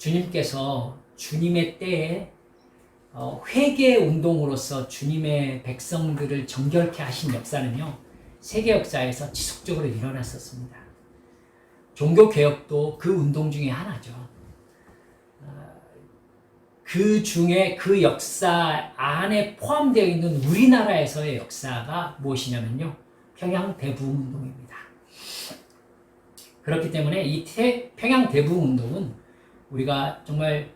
주님께서 주님의 때에 회개 운동으로서 주님의 백성들을 정결케 하신 역사는요, 세계 역사에서 지속적으로 일어났었습니다. 종교 개혁도 그 운동 중에 하나죠. 그 중에 그 역사 안에 포함되어 있는 우리나라에서의 역사가 무엇이냐면요, 평양 대부흥 운동입니다. 그렇기 때문에 이 평양 대부흥 운동은 우리가 정말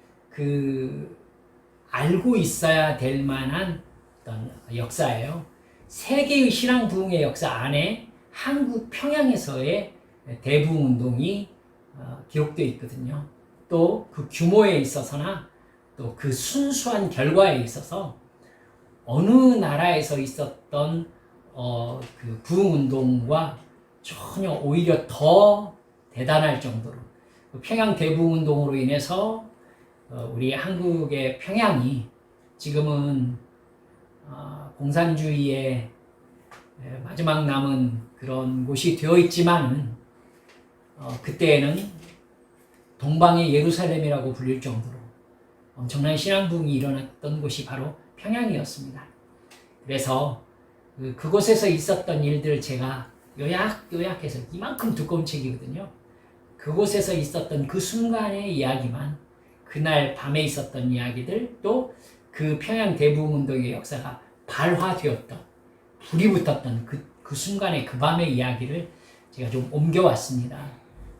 알고 있어야 될 만한 어떤 역사예요. 세계의 신앙 부흥의 역사 안에 한국 평양에서의 대부흥 운동이 기록되어 있거든요. 또 그 규모에 있어서나 또 그 순수한 결과에 있어서 어느 나라에서 있었던 그 부흥 운동과 전혀 오히려 더 대단할 정도로, 평양 대부흥 운동으로 인해서 우리 한국의 평양이 지금은 공산주의의 마지막 남은 그런 곳이 되어 있지만은 그때에는 동방의 예루살렘이라고 불릴 정도로 엄청난 신앙 부흥이 일어났던 곳이 바로 평양이었습니다. 그래서 그곳에서 있었던 일들을 제가 요약해서 이만큼 두꺼운 책이거든요. 그곳에서 있었던 그 순간의 이야기만, 그날 밤에 있었던 이야기들, 또 그 평양 대부흥 운동의 역사가 발화되었던, 불이 붙었던 그 순간의 그 밤의 이야기를 제가 좀 옮겨왔습니다.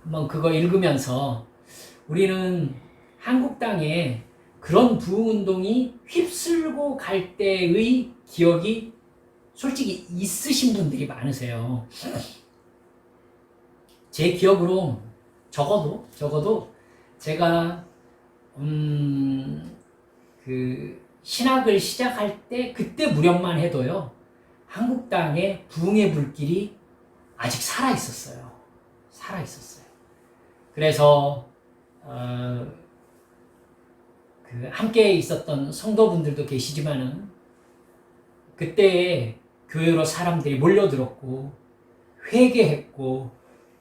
한번 그거 읽으면서 우리는 한국 땅에 그런 부흥 운동이 휩쓸고 갈 때의 기억이 솔직히 있으신 분들이 많으세요. 제 기억으로 적어도 제가 그 신학을 시작할 때 그때 무렵만 해도요, 한국 땅에 부흥의 불길이 아직 살아 있었어요. 그래서 함께 있었던 성도분들도 계시지만은 그때 교회로 사람들이 몰려들었고 회개했고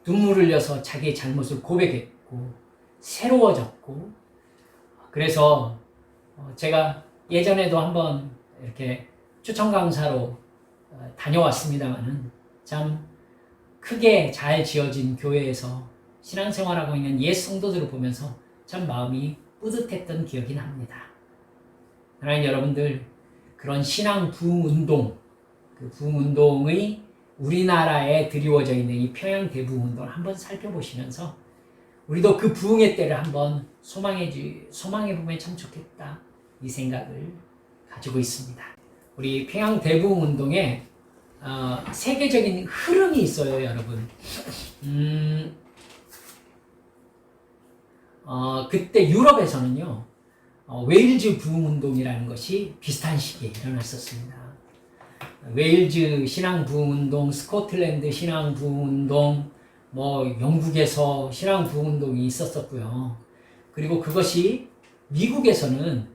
눈물을 흘려서 자기의 잘못을 고백했고 새로워졌고, 그래서 제가 예전에도 한번 이렇게 초청 강사로 다녀왔습니다만은 참 크게 잘 지어진 교회에서 신앙생활하고 있는 옛 성도들을 보면서 참 마음이 뿌듯했던 기억이 납니다. 하나님 여러분들, 그런 신앙 부흥 운동, 그 부흥 운동의 우리나라에 드리워져 있는 이 평양 대부흥 운동을 한번 살펴보시면서 우리도 그 부흥의 때를 한번 소망해보면 참 좋겠다, 이 생각을 가지고 있습니다. 우리 평양 대부흥 운동에 세계적인 흐름이 있어요, 여러분. 그때 유럽에서는요, 웨일즈 부흥 운동이라는 것이 비슷한 시기에 일어났었습니다. 웨일즈 신앙 부흥 운동, 스코틀랜드 신앙 부흥 운동, 영국에서 신앙 부흥 운동이 있었었고요. 그리고 그것이 미국에서는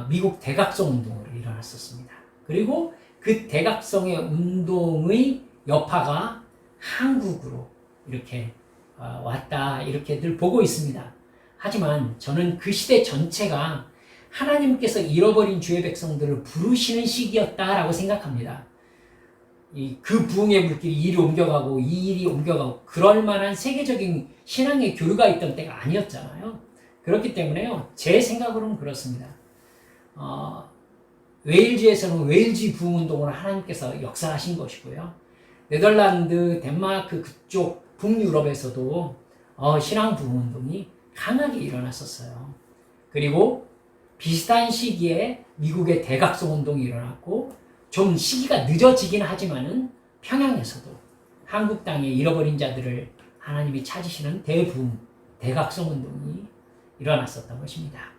미국 대각성 운동으로 일어났었습니다. 그리고 그 대각성의 운동의 여파가 한국으로 이렇게 왔다, 이렇게 늘 보고 있습니다. 하지만 저는 그 시대 전체가 하나님께서 잃어버린 주의 백성들을 부르시는 시기였다라고 생각합니다. 그 부흥의 불길이 이리 옮겨가고 이 일이 옮겨가고 그럴 만한 세계적인 신앙의 교류가 있던 때가 아니었잖아요. 그렇기 때문에요, 제 생각으로는 그렇습니다. 웨일즈에서는 웨일즈 부흥 운동으로 하나님께서 역사하신 것이고요. 네덜란드, 덴마크 그쪽 북유럽에서도 신앙 부흥 운동이 강하게 일어났었어요. 그리고 비슷한 시기에 미국의 대각성 운동이 일어났고, 좀 시기가 늦어지긴 하지만은 평양에서도 한국 땅에 잃어버린 자들을 하나님이 찾으시는 대부흥, 대각성 운동이 일어났었던 것입니다.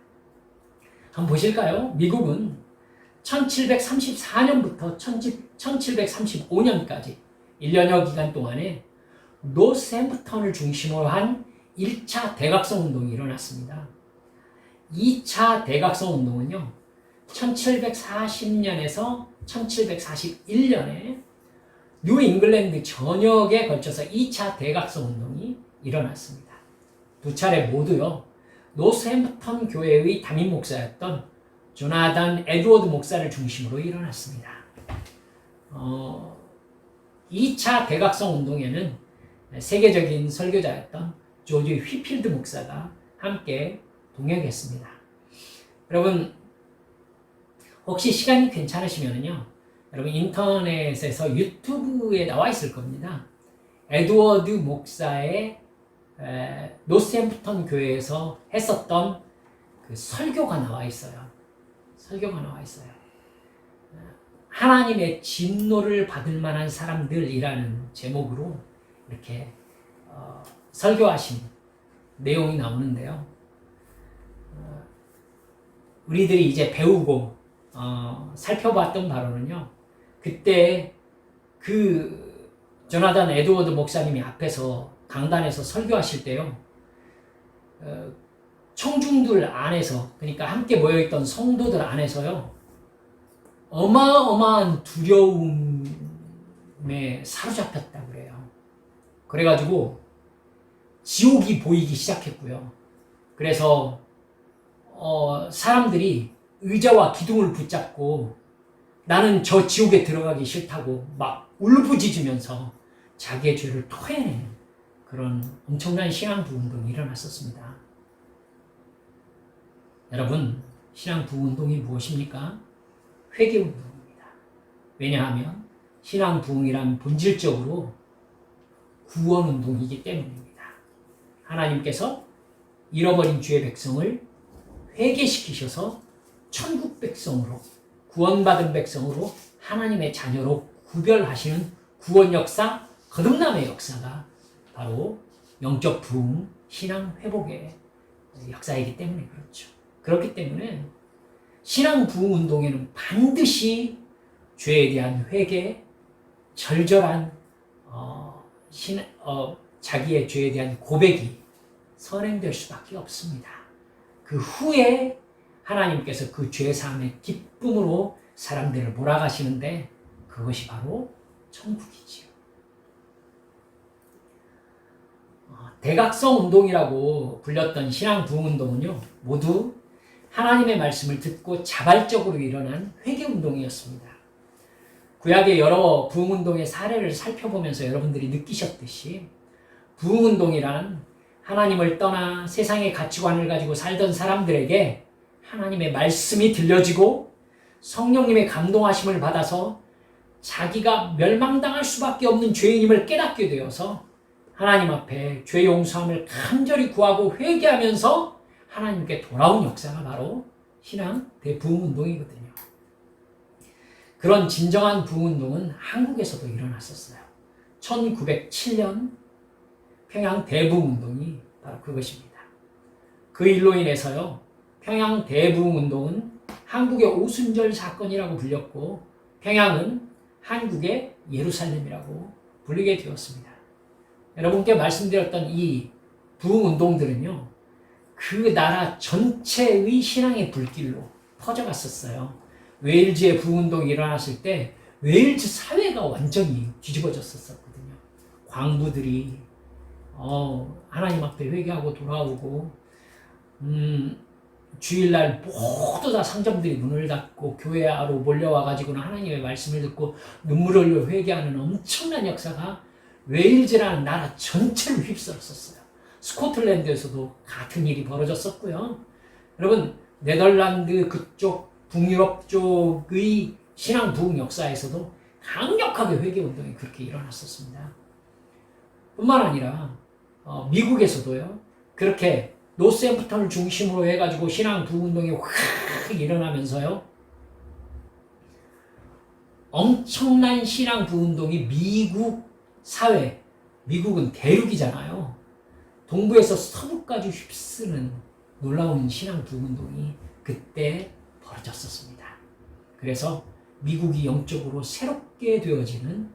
한번 보실까요? 미국은 1734년부터 1735년까지 1년여 기간 동안에 노샘프턴을 중심으로 한 1차 대각성 운동이 일어났습니다. 2차 대각성 운동은요, 1740년에서 1741년에 뉴 잉글랜드 전역에 걸쳐서 2차 대각성 운동이 일어났습니다. 두 차례 모두요, 노스햄프턴 교회의 담임 목사였던 조나단 에드워드 목사를 중심으로 일어났습니다. 2차 대각성 운동에는 세계적인 설교자였던 조지 휘필드 목사가 함께 동역했습니다. 여러분, 혹시 시간이 괜찮으시면요, 여러분 인터넷에서 유튜브에 나와 있을 겁니다. 에드워드 목사의 노스햄프턴 교회에서 했었던 그 설교가 나와 있어요. 설교가 나와 있어요. 하나님의 진노를 받을 만한 사람들이라는 제목으로 이렇게 설교하신 내용이 나오는데요. 우리들이 이제 배우고 살펴봤던 바로는요, 그때 그 조나단 에드워드 목사님이 앞에서 강단에서 설교하실 때요, 청중들 안에서, 그러니까 함께 모여있던 성도들 안에서요, 어마어마한 두려움에 사로잡혔다고 그래요. 그래가지고 지옥이 보이기 시작했고요. 그래서 사람들이 의자와 기둥을 붙잡고 나는 저 지옥에 들어가기 싫다고 막 울부짖으면서 자기의 죄를 토해내는 그런 엄청난 신앙 부운동이 일어났었습니다. 여러분, 신앙 부운동이 무엇입니까? 회개운동입니다. 왜냐하면 신앙 부흥이란 본질적으로 구원운동이기 때문입니다. 하나님께서 잃어버린 주의 백성을 회개시키셔서 천국 백성으로, 구원받은 백성으로 하나님의 자녀로 구별하시는 구원 역사, 거듭남의 역사가 바로 영적 부흥, 신앙 회복의 역사이기 때문에 그렇죠. 그렇기 때문에 신앙 부흥 운동에는 반드시 죄에 대한 회개, 절절한 자기의 죄에 대한 고백이 선행될 수밖에 없습니다. 그 후에 하나님께서 그 죄사함의 기쁨으로 사람들을 몰아가시는데 그것이 바로 천국이지요. 대각성 운동이라고 불렸던 신앙 부흥 운동은요, 모두 하나님의 말씀을 듣고 자발적으로 일어난 회개 운동이었습니다. 구약의 여러 부흥 운동의 사례를 살펴보면서 여러분들이 느끼셨듯이 부흥 운동이란 하나님을 떠나 세상의 가치관을 가지고 살던 사람들에게 하나님의 말씀이 들려지고 성령님의 감동하심을 받아서 자기가 멸망당할 수밖에 없는 죄인임을 깨닫게 되어서 하나님 앞에 죄 용서함을 간절히 구하고 회개하면서 하나님께 돌아온 역사가 바로 신앙 대부흥운동이거든요. 그런 진정한 부흥운동은 한국에서도 일어났었어요. 1907년 평양 대부흥운동이 바로 그것입니다. 그 일로 인해서요, 평양 대부흥운동은 한국의 오순절 사건이라고 불렸고 평양은 한국의 예루살렘이라고 불리게 되었습니다. 여러분께 말씀드렸던 이 부흥운동들은요, 그 나라 전체의 신앙의 불길로 퍼져갔었어요. 웨일즈의 부흥운동이 일어났을 때 웨일즈 사회가 완전히 뒤집어졌었거든요. 광부들이 하나님 앞에 회개하고 돌아오고 주일날 모두 다 상점들이 문을 닫고 교회 안으로 몰려와가지고는 하나님의 말씀을 듣고 눈물을 흘려 회개하는 엄청난 역사가 웨일즈라는 나라 전체를 휩쓸었었어요. 스코틀랜드에서도 같은 일이 벌어졌었고요. 여러분, 네덜란드 그쪽 북유럽 쪽의 신앙 부흥 역사에서도 강력하게 회개운동이 그렇게 일어났었습니다. 뿐만 아니라 미국에서도요, 그렇게 노스햄프턴을 중심으로 해가지고 신앙 부흥운동이 확 일어나면서요, 엄청난 신앙 부흥운동이 미국 사회, 미국은 대륙이잖아요. 동부에서 서부까지 휩쓰는 놀라운 신앙 부흥운동이 그때 벌어졌었습니다. 그래서 미국이 영적으로 새롭게 되어지는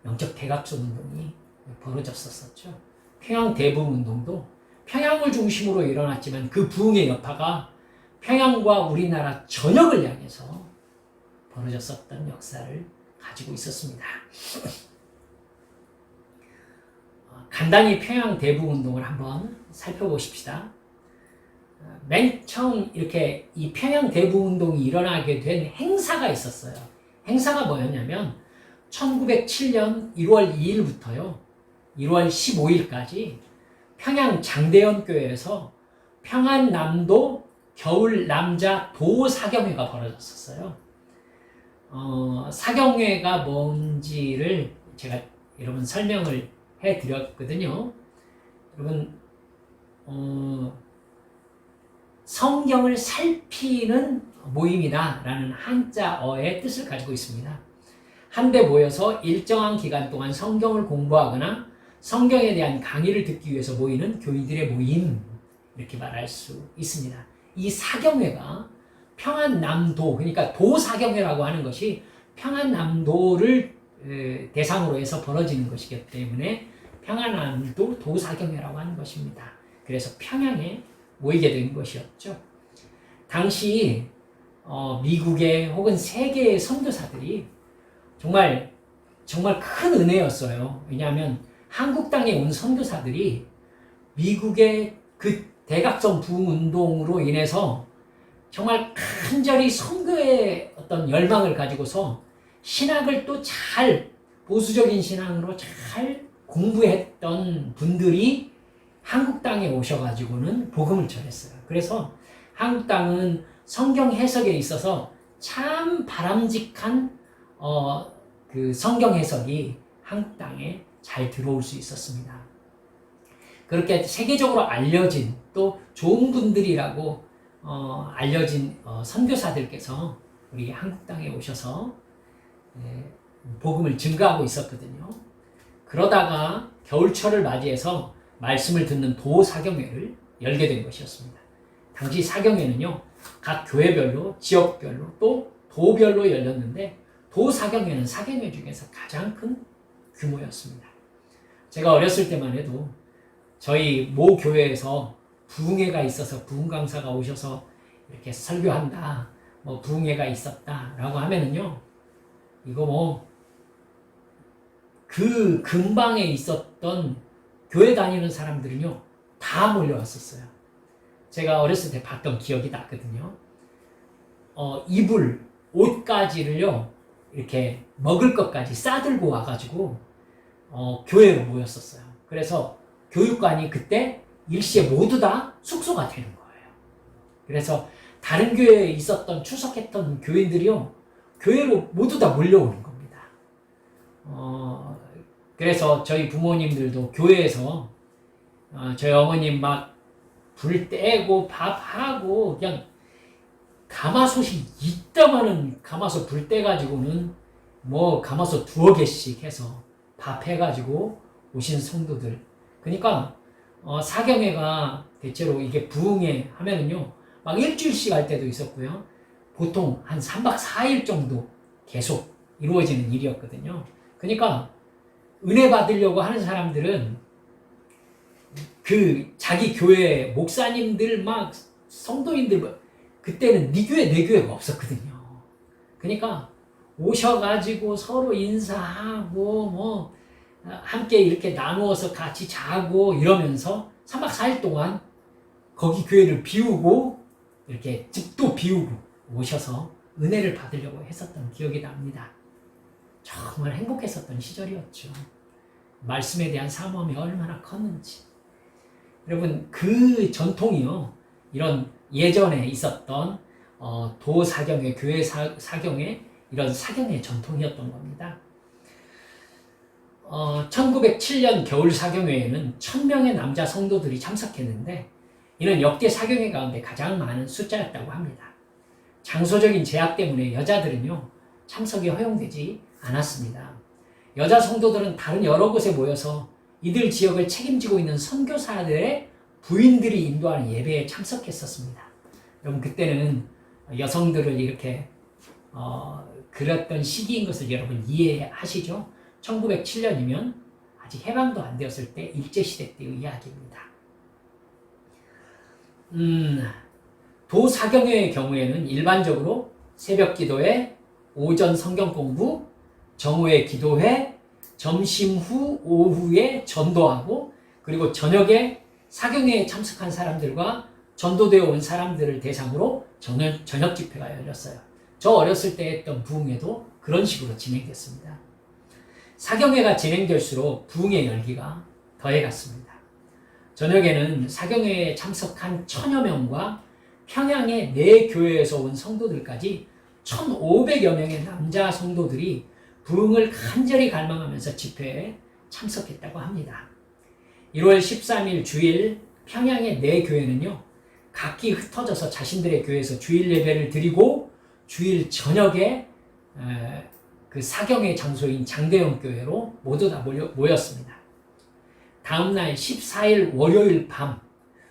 영적 대각성 운동이 벌어졌었죠. 평양 대부흥운동도 평양을 중심으로 일어났지만 그 부흥의 여파가 평양과 우리나라 전역을 향해서 벌어졌었던 역사를 가지고 있었습니다. 간단히 평양 대부흥운동을 한번 살펴보십시다. 맨 처음 이렇게 이 평양 대부운동이 일어나게 된 행사가 있었어요. 행사가 뭐였냐면 1907년 1월 2일부터요. 1월 15일까지 평양 장대현 교회에서 평안남도 겨울 남자 도사경회가 벌어졌었어요. 사경회가 뭔지를 제가 여러분 설명을 해드렸거든요. 여러분 성경을 살피는 모임이다 라는 한자어의 뜻을 가지고 있습니다. 한데 모여서 일정한 기간 동안 성경을 공부하거나 성경에 대한 강의를 듣기 위해서 모이는 교인들의 모임, 이렇게 말할 수 있습니다. 이 사경회가 평안남도, 그러니까 도사경회라고 하는 것이 평안남도를 대상으로 해서 벌어지는 것이기 때문에 평안남도 도사경회라고 하는 것입니다. 그래서 평양에 모이게 된 것이었죠. 당시 미국의 혹은 세계의 선교사들이 정말 큰 은혜였어요. 왜냐하면 한국 땅에 온 선교사들이 미국의 그 대각선 부흥운동으로 인해서 정말 간절히 선교의 어떤 열망을 가지고서 신학을 또 잘, 보수적인 신앙으로 잘 공부했던 분들이 한국 땅에 오셔가지고는 복음을 전했어요. 그래서 한국 땅은 성경 해석에 있어서 참 바람직한 그 성경 해석이 한국 땅에 잘 들어올 수 있었습니다. 그렇게 세계적으로 알려진 또 좋은 분들이라고 알려진 선교사들께서 우리 한국 땅에 오셔서 복음을 증거하고 있었거든요. 그러다가 겨울철을 맞이해서 말씀을 듣는 도사경회를 열게 된 것이었습니다. 당시 사경회는요, 각 교회별로, 지역별로, 또 도별로 열렸는데 도사경회는 사경회 중에서 가장 큰 규모였습니다. 제가 어렸을 때만 해도 저희 모 교회에서 부흥회가 있어서 부흥 강사가 오셔서 이렇게 설교한다, 뭐 부흥회가 있었다라고 하면은요, 이거 뭐 그 근방에 있었던 교회 다니는 사람들은요 다 몰려왔었어요. 제가 어렸을 때 봤던 기억이 나거든요. 이불, 옷가지를요 이렇게 먹을 것까지 싸들고 와가지고 교회로 모였었어요. 그래서 교육관이 그때 일시에 모두 다 숙소가 되는 거예요. 그래서 다른 교회에 있었던 출석했던 교인들이요 교회로 모두 다 몰려오는 겁니다. 그래서 저희 부모님들도 교회에서 저희 어머님 막 불 떼고 밥하고 그냥 가마솥이 이따마는 가마솥 불 떼가지고는 뭐 가마솥 2개씩 해서 밥 해가지고 오신 성도들. 그러니까 사경회가 대체로 이게 부흥회 하면은요 막 일주일씩 할 때도 있었고요. 보통 한 3박 4일 정도 계속 이루어지는 일이었거든요. 그러니까 은혜 받으려고 하는 사람들은 그 자기 교회 목사님들 막 성도인들 그때는 네 교회 내 교회가 없었거든요. 그러니까 오셔가지고 서로 인사하고 뭐 함께 이렇게 나누어서 같이 자고 이러면서 3박 4일 동안 거기 교회를 비우고 이렇게 집도 비우고 오셔서 은혜를 받으려고 했었던 기억이 납니다. 정말 행복했었던 시절이었죠. 말씀에 대한 사모함이 얼마나 컸는지. 여러분 그 전통이요. 이런 예전에 있었던 도사경회, 교회 사경회 이런 사경의 전통이었던 겁니다. 1907년 겨울 사경회에는 1000명의 남자 성도들이 참석했는데 이는 역대 사경회 가운데 가장 많은 숫자였다고 합니다. 장소적인 제약 때문에 여자들은요 참석이 허용되지 않았습니다. 여자 성도들은 다른 여러 곳에 모여서 이들 지역을 책임지고 있는 선교사들의 부인들이 인도하는 예배에 참석했었습니다. 여러분 그때는 여성들을 이렇게 그렸던 시기인 것을 여러분 이해하시죠? 1907년이면 아직 해방도 안 되었을 때 일제시대 때의 이야기입니다. 도사경회의 경우에는 일반적으로 새벽 기도회, 오전 성경 공부, 정오에 기도회, 점심 후 오후에 전도하고 그리고 저녁에 사경회에 참석한 사람들과 전도되어 온 사람들을 대상으로 저녁 집회가 열렸어요. 저 어렸을 때 했던 부흥회도 그런 식으로 진행됐습니다. 사경회가 진행될수록 부흥회 열기가 더해갔습니다. 저녁에는 사경회에 참석한 1000여 명과 평양의 네 교회에서 온 성도들까지 1500여 명의 남자 성도들이 부흥을 간절히 갈망하면서 집회에 참석했다고 합니다. 1월 13일 주일 평양의 네 교회는요, 각기 흩어져서 자신들의 교회에서 주일 예배를 드리고 주일 저녁에 그 사경의 장소인 장대영 교회로 모두 다 모였습니다. 다음날 14일 월요일 밤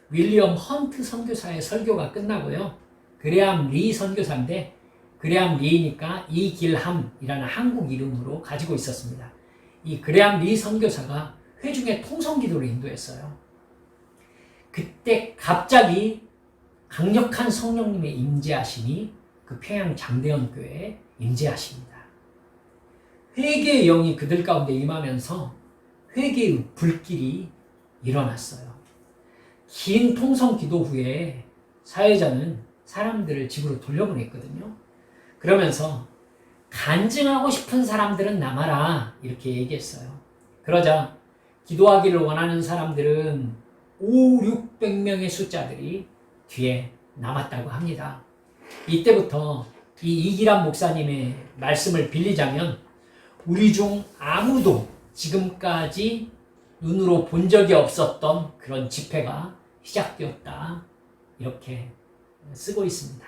윌리엄 헌트 선교사의 설교가 끝나고요. 그레암 리 선교사인데 그레암 리니까 이길함이라는 한국 이름으로 가지고 있었습니다. 이 그레암 리 선교사가 회중의 통성기도를 인도했어요. 그때 갑자기 강력한 성령님의 임재하심이 그 평양 장대현 교회에 임재하십니다. 회개의 영이 그들 가운데 임하면서 회개의 불길이 일어났어요. 긴 통성 기도 후에 사회자는 사람들을 집으로 돌려보냈거든요. 그러면서 간증하고 싶은 사람들은 남아라 이렇게 얘기했어요. 그러자 기도하기를 원하는 사람들은 500~600명의 숫자들이 뒤에 남았다고 합니다. 이때부터 이 이기람 목사님의 말씀을 빌리자면 우리 중 아무도 지금까지 눈으로 본 적이 없었던 그런 집회가 시작되었다 이렇게 쓰고 있습니다.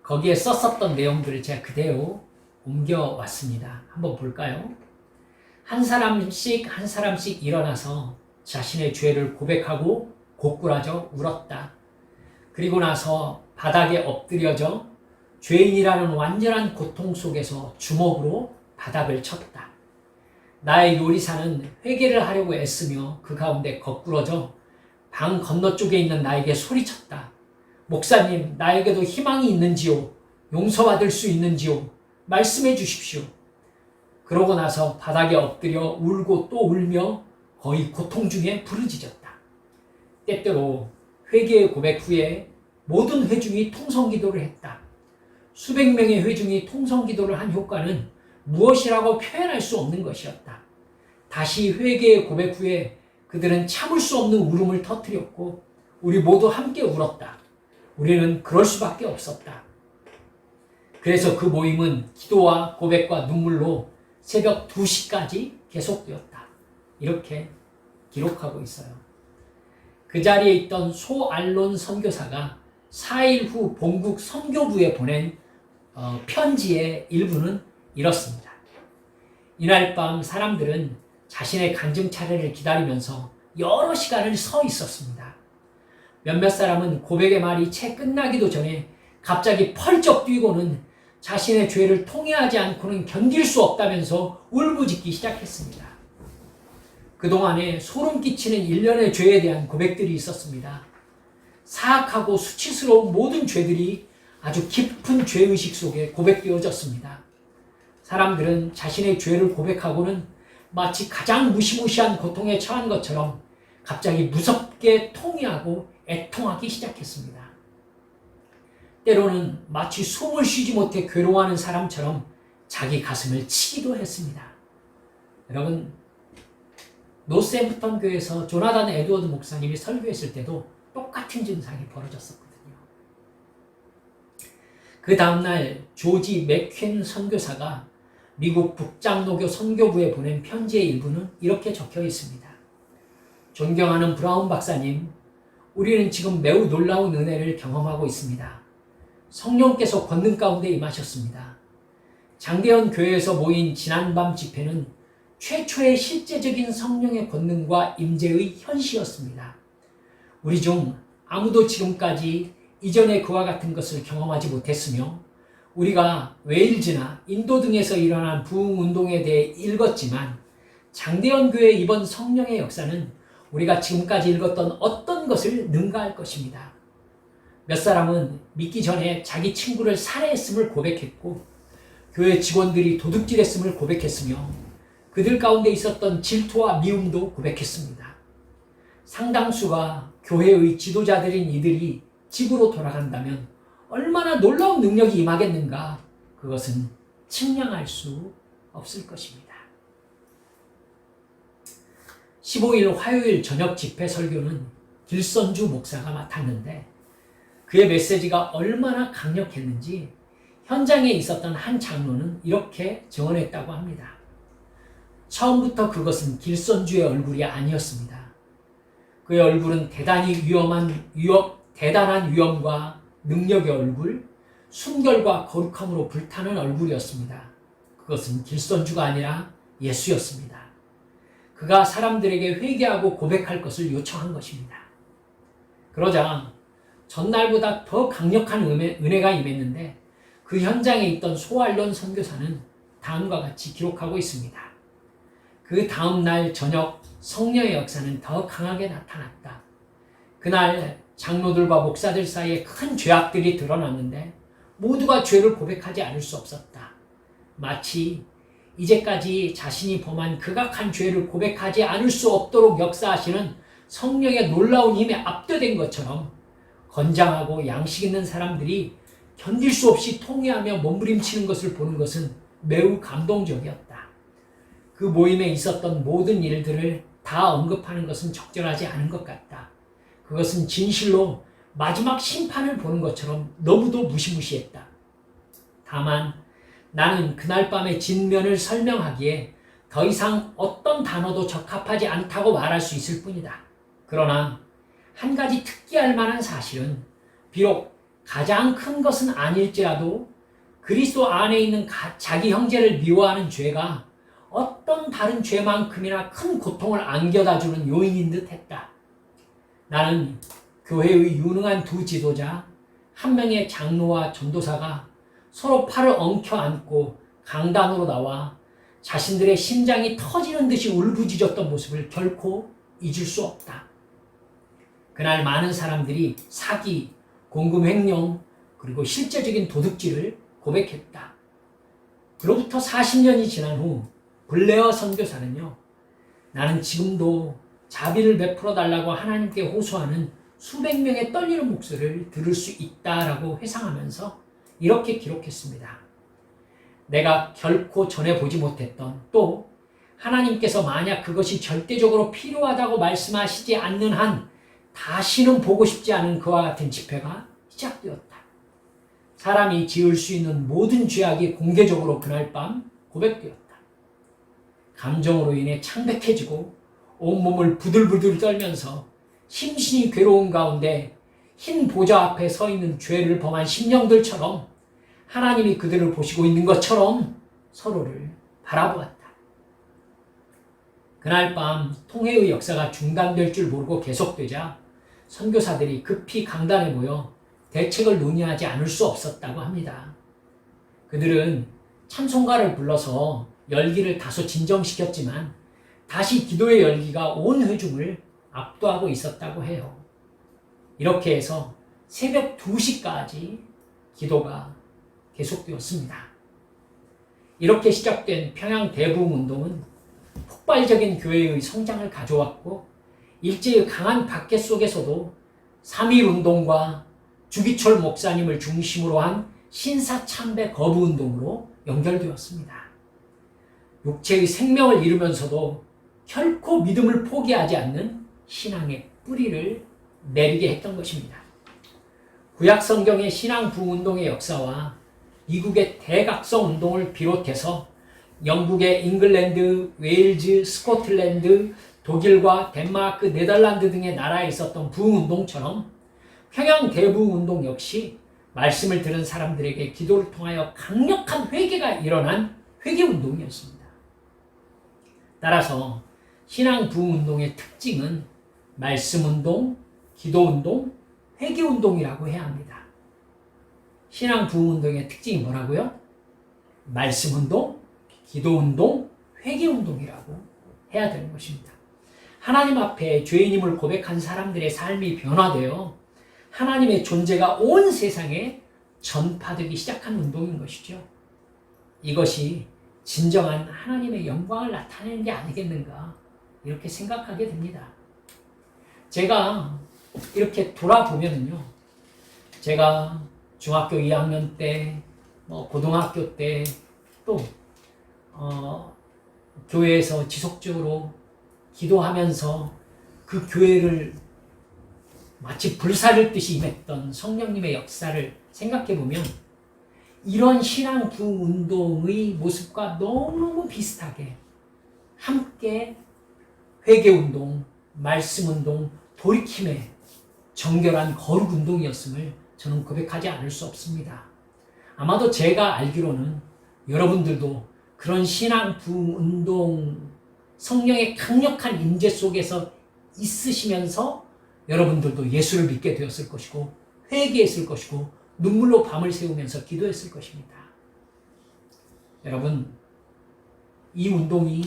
거기에 썼었던 내용들을 제가 그대로 옮겨왔습니다. 한번 볼까요? 한 사람씩 일어나서 자신의 죄를 고백하고 고꾸라져 울었다. 그리고 나서 바닥에 엎드려져 죄인이라는 완전한 고통 속에서 주먹으로 바닥을 쳤다. 나의 요리사는 회개를 하려고 애쓰며 그 가운데 거꾸러져 방 건너쪽에 있는 나에게 소리쳤다. 목사님, 나에게도 희망이 있는지요? 용서받을 수 있는지요? 말씀해 주십시오. 그러고 나서 바닥에 엎드려 울고 또 울며 거의 고통 중에 부르짖었다. 때때로 회개의 고백 후에 모든 회중이 통성기도를 했다. 수백 명의 회중이 통성기도를 한 효과는 무엇이라고 표현할 수 없는 것이었다. 다시 회개의 고백 후에 그들은 참을 수 없는 울음을 터뜨렸고 우리 모두 함께 울었다. 우리는 그럴 수밖에 없었다. 그래서 그 모임은 기도와 고백과 눈물로 새벽 2시까지 계속되었다. 이렇게 기록하고 있어요. 그 자리에 있던 소알론 선교사가 4일 후 본국 선교부에 보낸 편지의 일부는 이렇습니다. 이날 밤 사람들은 자신의 간증 차례를 기다리면서 여러 시간을 서 있었습니다. 몇몇 사람은 고백의 말이 채 끝나기도 전에 갑자기 펄쩍 뛰고는 자신의 죄를 통회하지 않고는 견딜 수 없다면서 울부짖기 시작했습니다. 그동안에 소름 끼치는 일련의 죄에 대한 고백들이 있었습니다. 사악하고 수치스러운 모든 죄들이 아주 깊은 죄의식 속에 고백되어졌습니다. 사람들은 자신의 죄를 고백하고는 마치 가장 무시무시한 고통에 처한 것처럼 갑자기 무섭게 통회하고 애통하기 시작했습니다. 때로는 마치 숨을 쉬지 못해 괴로워하는 사람처럼 자기 가슴을 치기도 했습니다. 여러분, 노스햄프턴 교회에서 조나단 에드워드 목사님이 설교했을 때도 똑같은 증상이 벌어졌었거든요. 그 다음날 조지 맥퀸 선교사가 미국 북장로교 선교부에 보낸 편지의 일부는 이렇게 적혀 있습니다. 존경하는 브라운 박사님, 우리는 지금 매우 놀라운 은혜를 경험하고 있습니다. 성령께서 권능 가운데 임하셨습니다. 장대현 교회에서 모인 지난밤 집회는 최초의 실제적인 성령의 권능과 임재의 현시였습니다. 우리 중 아무도 지금까지 이전에 그와 같은 것을 경험하지 못했으며 우리가 웨일즈나 인도 등에서 일어난 부흥운동에 대해 읽었지만 장대현 교회의 이번 성령의 역사는 우리가 지금까지 읽었던 어떤 것을 능가할 것입니다. 몇 사람은 믿기 전에 자기 친구를 살해했음을 고백했고 교회 직원들이 도둑질했음을 고백했으며 그들 가운데 있었던 질투와 미움도 고백했습니다. 상당수가 교회의 지도자들인 이들이 집으로 돌아간다면 얼마나 놀라운 능력이 임하겠는가, 그것은 측량할 수 없을 것입니다. 15일 화요일 저녁 집회 설교는 길선주 목사가 맡았는데 그의 메시지가 얼마나 강력했는지 현장에 있었던 한 장로는 이렇게 증언했다고 합니다. 처음부터 그것은 길선주의 얼굴이 아니었습니다. 그의 얼굴은 대단한 위엄과 능력의 얼굴, 순결과 거룩함으로 불타는 얼굴이었습니다. 그것은 길선주가 아니라 예수였습니다. 그가 사람들에게 회개하고 고백할 것을 요청한 것입니다. 그러자 전날보다 더 강력한 은혜가 임했는데 그 현장에 있던 소알론 선교사는 다음과 같이 기록하고 있습니다. 그 다음 날 저녁 성령의 역사는 더 강하게 나타났다. 그날 장로들과 목사들 사이에 큰 죄악들이 드러났는데 모두가 죄를 고백하지 않을 수 없었다. 마치 이제까지 자신이 범한 극악한 죄를 고백하지 않을 수 없도록 역사하시는 성령의 놀라운 힘에 압도된 것처럼 건장하고 양식 있는 사람들이 견딜 수 없이 통회하며 몸부림치는 것을 보는 것은 매우 감동적이었다. 그 모임에 있었던 모든 일들을 다 언급하는 것은 적절하지 않은 것 같다. 그것은 진실로 마지막 심판을 보는 것처럼 너무도 무시무시했다. 다만 나는 그날 밤의 진면을 설명하기에 더 이상 어떤 단어도 적합하지 않다고 말할 수 있을 뿐이다. 그러나 한 가지 특기할 만한 사실은 비록 가장 큰 것은 아닐지라도 그리스도 안에 있는 자기 형제를 미워하는 죄가 어떤 다른 죄만큼이나 큰 고통을 안겨다주는 요인인 듯 했다. 나는 교회의 유능한 두 지도자, 한 명의 장로와 전도사가 서로 팔을 엉켜 안고 강단으로 나와 자신들의 심장이 터지는 듯이 울부짖었던 모습을 결코 잊을 수 없다. 그날 많은 사람들이 사기, 공금 횡령, 그리고 실제적인 도둑질을 고백했다. 그로부터 40년이 지난 후 블레어 선교사는요, 나는 지금도 자비를 베풀어 달라고 하나님께 호소하는 수백 명의 떨리는 목소리를 들을 수 있다라고 회상하면서 이렇게 기록했습니다. 내가 결코 전해보지 못했던, 또 하나님께서 만약 그것이 절대적으로 필요하다고 말씀하시지 않는 한 다시는 보고 싶지 않은 그와 같은 집회가 시작되었다. 사람이 지을 수 있는 모든 죄악이 공개적으로 그날 밤 고백되었다. 감정으로 인해 창백해지고 온몸을 부들부들 떨면서 심신이 괴로운 가운데 흰 보좌 앞에 서 있는 죄를 범한 심령들처럼 하나님이 그들을 보시고 있는 것처럼 서로를 바라보았다. 그날 밤 통회의 역사가 중단될 줄 모르고 계속되자 선교사들이 급히 강단에 모여 대책을 논의하지 않을 수 없었다고 합니다. 그들은 찬송가를 불러서 열기를 다소 진정시켰지만 다시 기도의 열기가 온 회중을 압도하고 있었다고 해요. 이렇게 해서 새벽 2시까지 기도가 계속되었습니다. 이렇게 시작된 평양 대부흥운동은 폭발적인 교회의 성장을 가져왔고 일제의 강한 박해 속에서도 3.1운동과 주기철 목사님을 중심으로 한 신사참배 거부운동으로 연결되었습니다. 육체의 생명을 잃으면서도 결코 믿음을 포기하지 않는 신앙의 뿌리를 내리게 했던 것입니다. 구약 성경의 신앙 부흥운동의 역사와 미국의 대각성 운동을 비롯해서 영국의 잉글랜드, 웨일즈, 스코틀랜드, 독일과 덴마크, 네덜란드 등의 나라에 있었던 부흥운동처럼 평양 대부흥운동 역시 말씀을 들은 사람들에게 기도를 통하여 강력한 회개가 일어난 회개운동이었습니다. 따라서 신앙 부흥운동의 특징은 말씀운동, 기도운동, 회개운동이라고 해야 합니다. 신앙 부흥운동의 특징이 뭐라고요? 말씀운동, 기도운동, 회개운동이라고 해야 되는 것입니다. 하나님 앞에 죄인임을 고백한 사람들의 삶이 변화되어 하나님의 존재가 온 세상에 전파되기 시작한 운동인 것이죠. 이것이 진정한 하나님의 영광을 나타내는 게 아니겠는가 이렇게 생각하게 됩니다. 제가 이렇게 돌아보면은요, 제가 중학교 2학년 때, 고등학교 때, 또, 교회에서 지속적으로 기도하면서 그 교회를 마치 불사를 듯이 임했던 성령님의 역사를 생각해보면 이런 신앙 부흥운동의 모습과 너무너무 비슷하게 함께 회개운동, 말씀운동, 돌이킴의 정결한 거룩운동이었음을 저는 고백하지 않을 수 없습니다. 아마도 제가 알기로는 여러분들도 그런 신앙 부흥운동, 성령의 강력한 임재 속에서 있으시면서 여러분들도 예수를 믿게 되었을 것이고 회개했을 것이고 눈물로 밤을 새우면서 기도했을 것입니다. 여러분, 이 운동이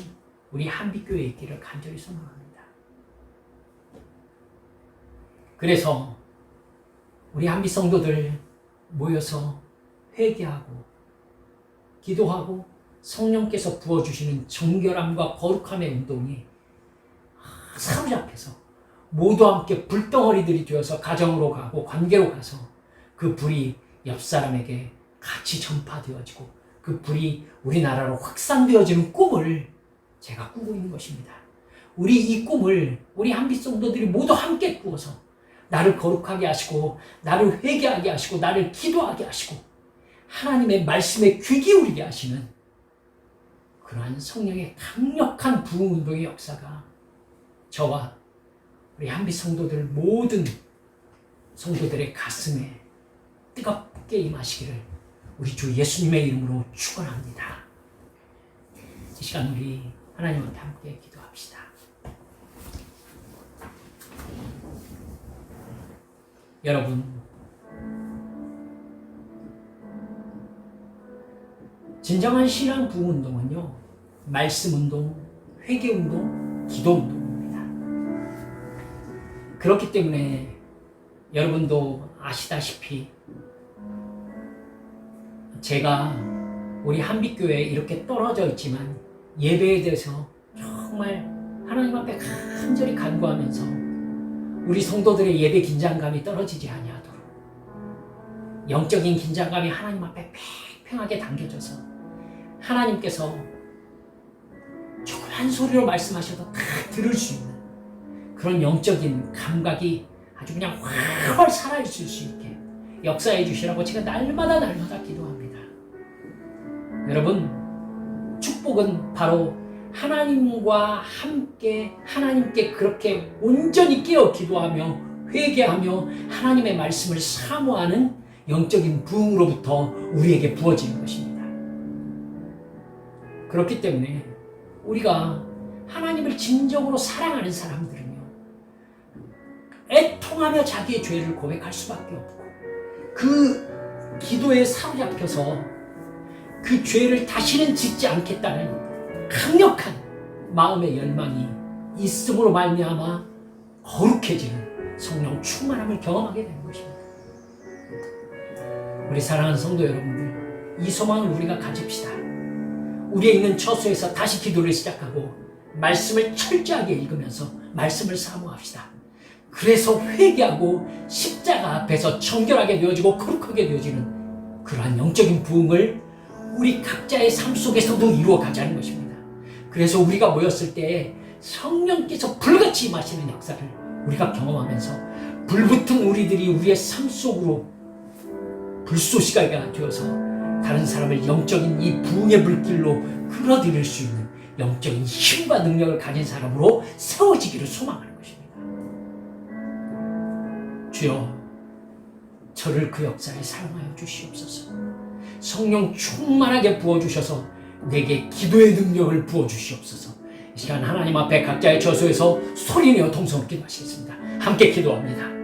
우리 한빛교회에 있기를 간절히 소망합니다. 그래서 우리 한빛 성도들 모여서 회개하고 기도하고 성령께서 부어주시는 정결함과 거룩함의 운동이 사로잡혀서 모두 함께 불덩어리들이 되어서 가정으로 가고 관계로 가서 그 불이 옆 사람에게 같이 전파되어지고 그 불이 우리나라로 확산되어지는 꿈을 제가 꾸고 있는 것입니다. 우리 이 꿈을 우리 한빛 성도들이 모두 함께 꾸어서 나를 거룩하게 하시고 나를 회개하게 하시고 나를 기도하게 하시고 하나님의 말씀에 귀 기울이게 하시는 그러한 성령의 강력한 부흥운동의 역사가 저와 우리 한빛 성도들 모든 성도들의 가슴에 뜨겁게 임하시기를 우리 주 예수님의 이름으로 축원합니다. 이 시간 우리 하나님 앞에 함께 기도합시다. 여러분, 진정한 신앙 부흥운동은요, 말씀운동, 회개운동, 기도운동입니다. 그렇기 때문에 여러분도 아시다시피 제가 우리 한빛교회에 이렇게 떨어져 있지만 예배에 대해서 정말 하나님 앞에 간절히 간구하면서 우리 성도들의 예배 긴장감이 떨어지지 아니하도록 영적인 긴장감이 하나님 앞에 팽팽하게 당겨져서 하나님께서 조그만 소리로 말씀하셔도 다 들을 수 있는 그런 영적인 감각이 아주 그냥 활활 살아있을 수 있게 역사해 주시라고 제가 날마다 기도합니다. 여러분, 축복은 바로 하나님과 함께 하나님께 그렇게 온전히 깨어 기도하며 회개하며 하나님의 말씀을 사모하는 영적인 부흥으로부터 우리에게 부어지는 것입니다. 그렇기 때문에 우리가 하나님을 진정으로 사랑하는 사람들은요, 애통하며 자기의 죄를 고백할 수밖에 없고 그 기도에 사로잡혀서 그 죄를 다시는 짓지 않겠다는 강력한 마음의 열망이 있음으로 말미암아 거룩해지는 성령 충만함을 경험하게 되는 것입니다. 우리 사랑하는 성도 여러분들, 이 소망을 우리가 가집시다. 우리의 있는 처소에서 다시 기도를 시작하고 말씀을 철저하게 읽으면서 말씀을 사모합시다. 그래서 회개하고 십자가 앞에서 정결하게 되어지고 거룩하게 되어지는 그러한 영적인 부흥을 우리 각자의 삶 속에서도 이루어가자는 것입니다. 그래서 우리가 모였을 때 성령께서 불같이 임하시는 역사를 우리가 경험하면서 불붙은 우리들이 우리의 삶 속으로 불쏘시개가 되어서 다른 사람을 영적인 이 부흥의 불길로 끌어들일 수 있는 영적인 힘과 능력을 가진 사람으로 세워지기를 소망하는 것입니다. 주여, 저를 그 역사에 사용하여 주시옵소서. 성령 충만하게 부어주셔서 내게 기도의 능력을 부어주시옵소서. 이 시간 하나님 앞에 각자의 처소에서 소리내어 통성을 기도하시겠습니다. 함께 기도합니다.